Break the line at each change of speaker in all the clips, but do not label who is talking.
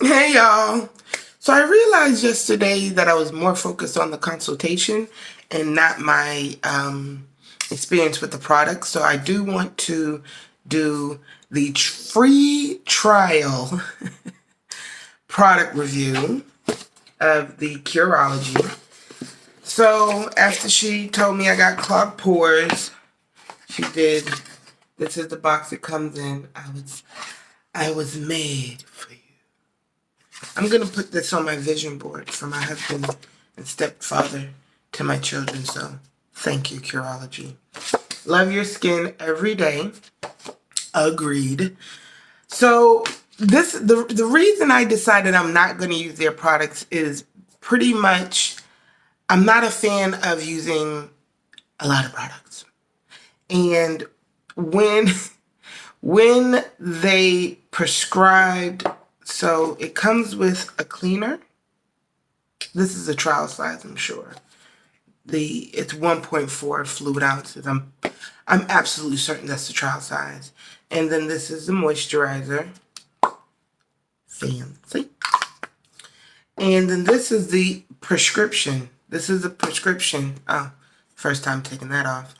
Hey y'all. So I realized yesterday that I was more focused on the consultation and not my experience with the product. So I do want to do the free trial product review of the Curology. So after she told me I got clogged pores, she did. This is the box it comes in. I was made for you. I'm going to put this on my vision board for my husband and stepfather to my children. So thank you, Curology. Love your skin every day. Agreed. So the reason I decided I'm not going to use their products is pretty much I'm not a fan of using a lot of products. And when when they prescribed, so it comes with a cleaner. This is a trial size, I'm sure. It's 1.4 fluid ounces. I'm absolutely certain that's the trial size. And then this is the moisturizer. Fancy. And then this is the prescription. This is the prescription. Oh, first time taking that off.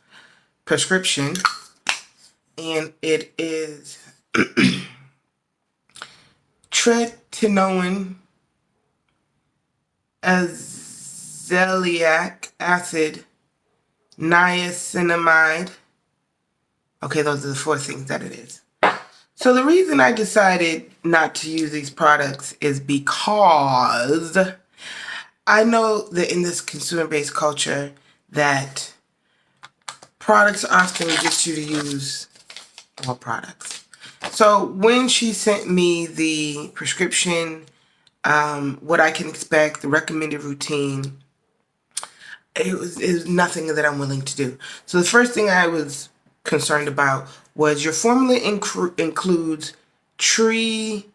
Prescription. And it is tretinoin, azelaic acid, niacinamide. Okay, those are the four things that it is. So the reason I decided not to use these products is because I know that in this consumer-based culture that products often get you to use more products. So when she sent me the prescription, what I can expect, the recommended routine, it was nothing that I'm willing to do. So the first thing I was concerned about was your formula includes tretinoin,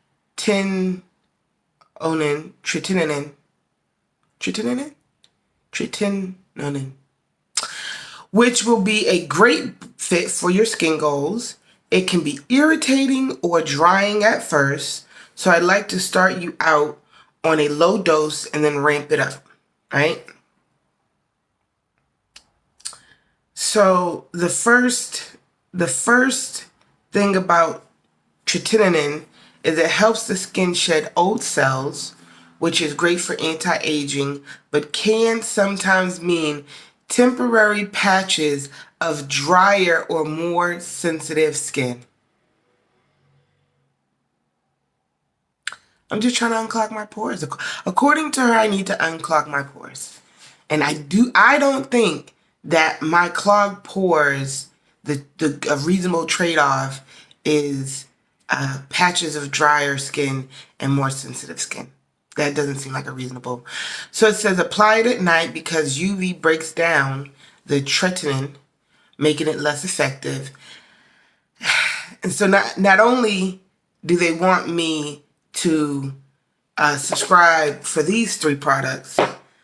which will be a great fit for your skin goals. It can be irritating or drying at first, so I'd like to start you out on a low dose and then ramp it up, right? So the first thing about tretinoin is it helps the skin shed old cells, which is great for anti-aging, but can sometimes mean temporary patches of drier or more sensitive skin. I'm just trying to unclog my pores. According to her, I need to unclog my pores. And I don't think that my clogged pores, a reasonable trade-off is patches of drier skin and more sensitive skin. That doesn't seem like a reasonable. So it says apply it at night because UV breaks down the tretinoin, making it less effective. And so not only do they want me to subscribe for these three products,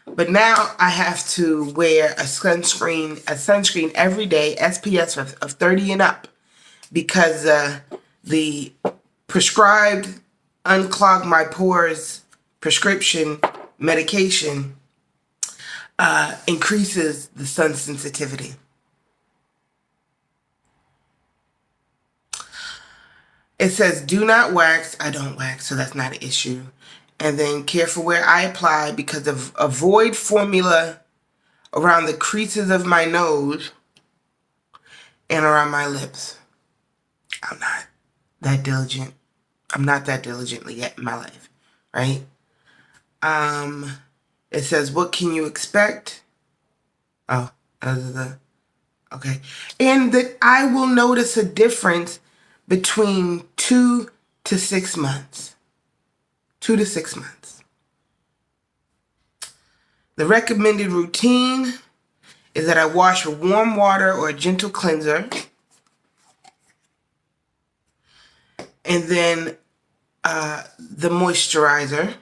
but now I have to wear a sunscreen every day, SPF of 30 and up, because the prescribed unclog my pores prescription medication increases the sun sensitivity. It says do not wax. I don't wax, so that's not an issue. And then care for where I apply because of avoid formula around the creases of my nose and around my lips. I'm not that diligent. I'm not that diligently yet in my life, right? It says, what can you expect? Oh, okay. And that I will notice a difference between 2 to 6 months. 2 to 6 months. The recommended routine is that I wash with warm water or a gentle cleanser. And then the moisturizer.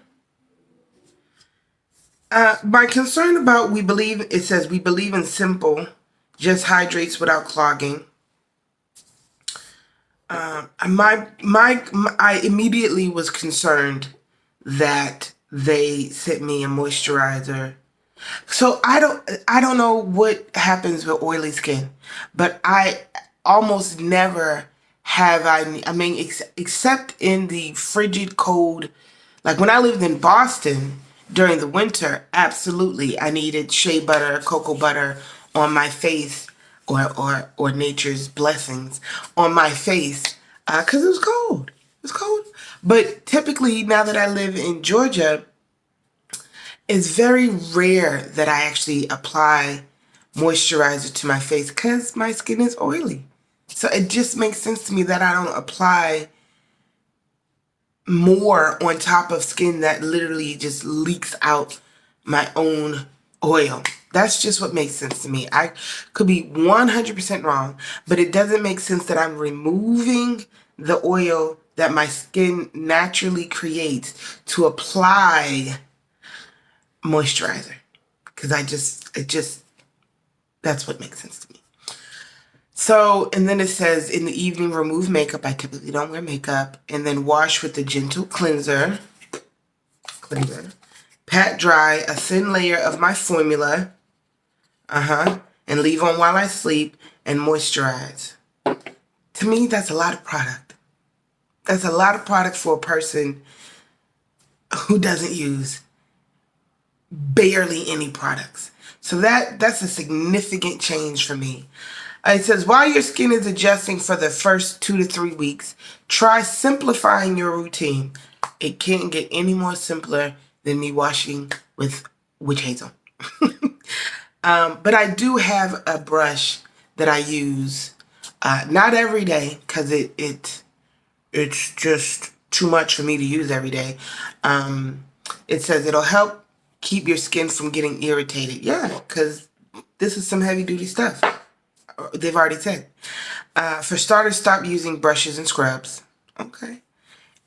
My concern about it says we believe in simple, just hydrates without clogging. I immediately was concerned that they sent me a moisturizer. So I don't know what happens with oily skin, but I almost never have I mean except in the frigid cold, like when I lived in Boston during the winter, absolutely I needed shea butter, cocoa butter on my face, or nature's blessings on my face, cuz it was cold. It was cold. But typically now that I live in Georgia, it's very rare that I actually apply moisturizer to my face because my skin is oily. So it just makes sense to me that I don't apply more on top of skin that literally just leaks out my own oil. That's just what makes sense to me. I could be 100% wrong, but it doesn't make sense that I'm removing the oil that my skin naturally creates to apply moisturizer, because that's what makes sense to me. So, and then it says in the evening, remove makeup. I typically don't wear makeup. And then wash with the gentle cleanser. Pat dry a thin layer of my formula. And leave on while I sleep and moisturize. To me, that's a lot of product. That's a lot of product for a person who doesn't use barely any products. So that's a significant change for me. It says, while your skin is adjusting for the first 2 to 3 weeks, try simplifying your routine. It can't get any more simpler than me washing with witch hazel. But I do have a brush that I use, not every day, because it's just too much for me to use every day. It says it'll help keep your skin from getting irritated. Yeah, because this is some heavy duty stuff. They've already said. For starters, stop using brushes and scrubs. Okay.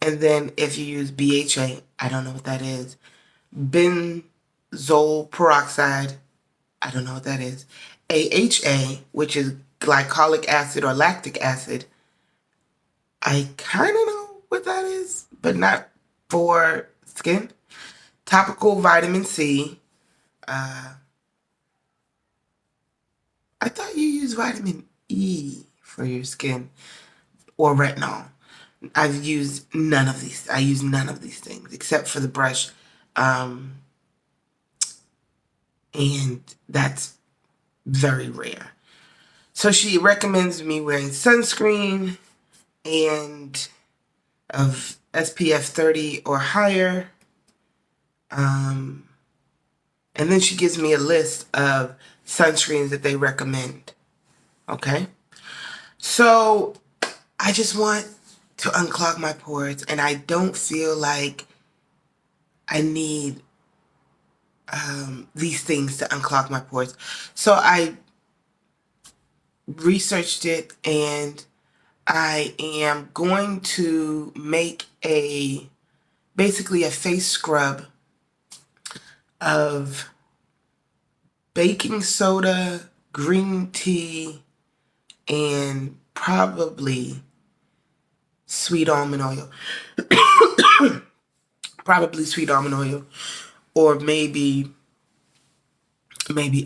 And then if you use BHA, I don't know what that is. Benzoyl peroxide, I don't know what that is. AHA, which is glycolic acid or lactic acid, I kind of know what that is, but not for skin. Topical vitamin C. I thought you use vitamin E for your skin, or retinol. I've used none of these. I use none of these things except for the brush. And that's very rare. So she recommends me wearing sunscreen and of SPF 30 or higher. And then she gives me a list of sunscreens that they recommend. Okay? So I just want to unclog my pores, and I don't feel like I need these things to unclog my pores. So I researched it, and I am going to make basically a face scrub of baking soda, green tea, and probably sweet almond oil. Probably sweet almond oil, or maybe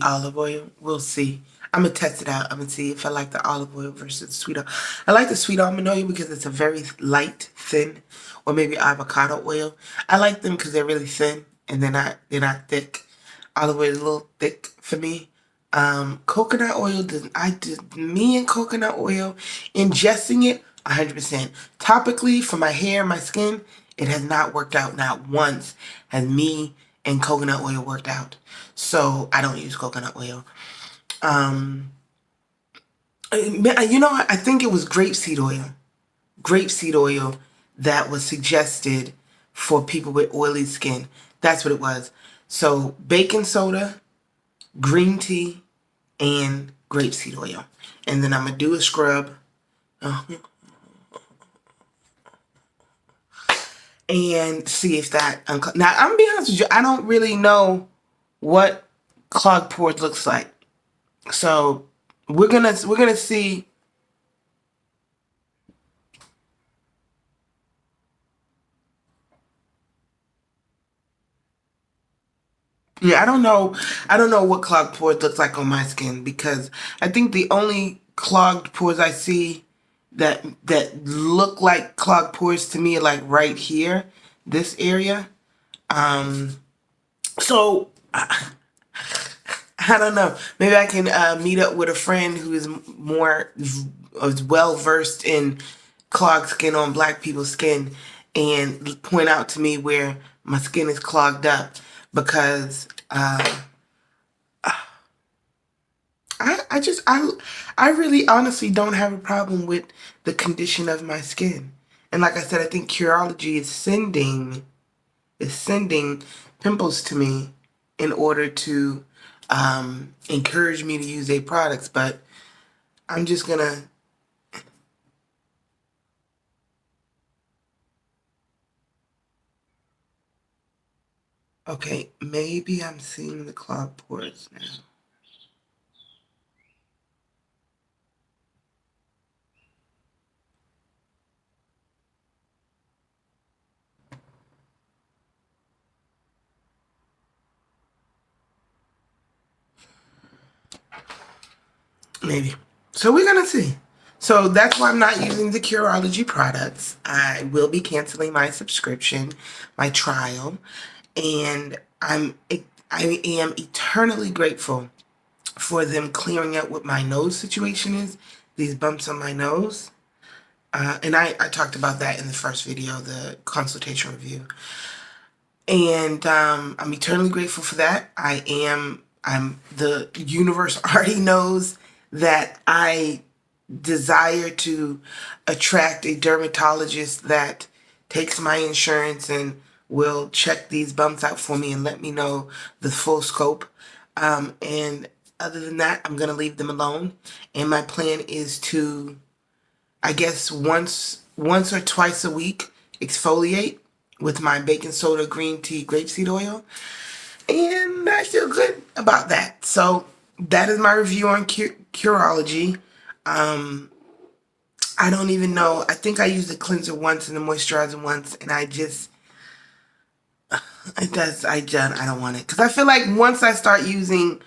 olive oil. We'll see. I'm gonna test it out. I'm gonna see if I like the olive oil versus the sweet oil. I like the sweet almond oil because it's a very light, thin, or maybe avocado oil. I like them because they're really thin and they're not thick. Olive oil is a little thick for me. Coconut oil, me and coconut oil, ingesting it 100%. Topically for my hair, my skin, it has not worked out. Not once has me and coconut oil worked out. So I don't use coconut oil. You know what? I think it was grapeseed oil. Grapeseed oil that was suggested for people with oily skin. That's what it was. So baking soda, green tea, and grapeseed oil. And then I'm going to do a scrub. And see if that... Now, I'm going to be honest with you. I don't really know what clogged pores looks like. So we're gonna see. Yeah, I don't know what clogged pores looks like on my skin, because I think the only clogged pores I see that look like clogged pores to me are like right here, this area. Um, so I don't know. Maybe I can meet up with a friend who is more is well versed in clogged skin on black people's skin, and point out to me where my skin is clogged up, because I really honestly don't have a problem with the condition of my skin. And like I said, I think Curology is sending pimples to me in order to encourage me to use their products. But I'm just gonna, okay, maybe I'm seeing the clogged pores now. Maybe. So we're gonna see. So that's why I'm not using the Curology products. I will be canceling my subscription, my trial, and I am eternally grateful for them clearing up what my nose situation is, these bumps on my nose. And I talked about that in the first video, the consultation review. And I'm eternally grateful for that. The universe already knows that I desire to attract a dermatologist that takes my insurance and will check these bumps out for me and let me know the full scope. And other than that, I'm going to leave them alone. And my plan is to, I guess, once or twice a week, exfoliate with my baking soda, green tea, grapeseed oil. And I feel good about that. So that is my review on Curology. I don't even know. I think I used the cleanser once and the moisturizer once, and I don't want it. Because I feel like once I start using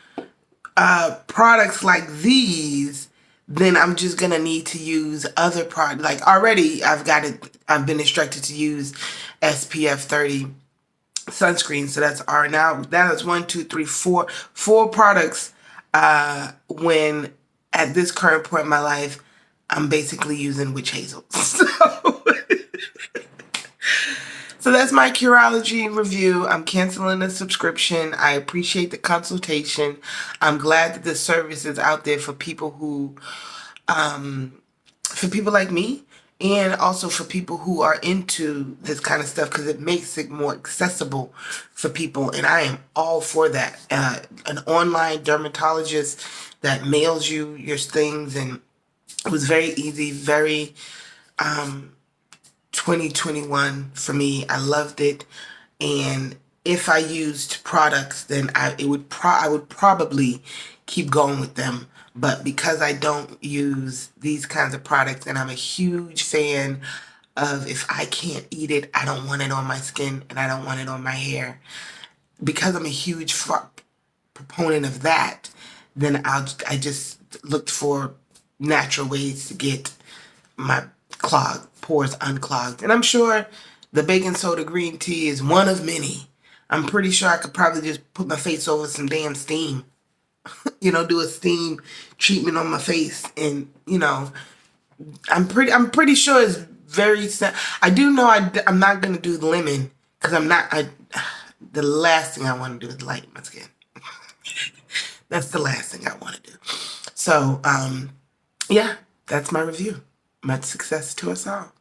products like these, then I'm just gonna need to use other products. Like already, I've been instructed to use SPF 30 sunscreen. So that's our now. That is one, two, three, four products. When at this current point in my life, I'm basically using witch hazel. So that's my Curology review. I'm canceling the subscription. I appreciate the consultation. I'm glad that this service is out there for people like me, and also for people who are into this kind of stuff, because it makes it more accessible for people, and I am all for that. An online dermatologist that mails you your things, and it was very easy, very 2021 for me. I loved it, and if I used products, then I would probably keep going with them. But because I don't use these kinds of products, and I'm a huge fan of, if I can't eat it, I don't want it on my skin and I don't want it on my hair. Because I'm a huge proponent of that, then I just looked for natural ways to get my clogged pores unclogged. And I'm sure the baking soda green tea is one of many. I'm pretty sure I could probably just put my face over some damn steam. Do a steam treatment on my face, and I'm pretty sure it's very I do know I'm not gonna do lemon, because the last thing I want to do is lighten my skin. That's the last thing I want to do. So yeah, that's my review. Much success to us all.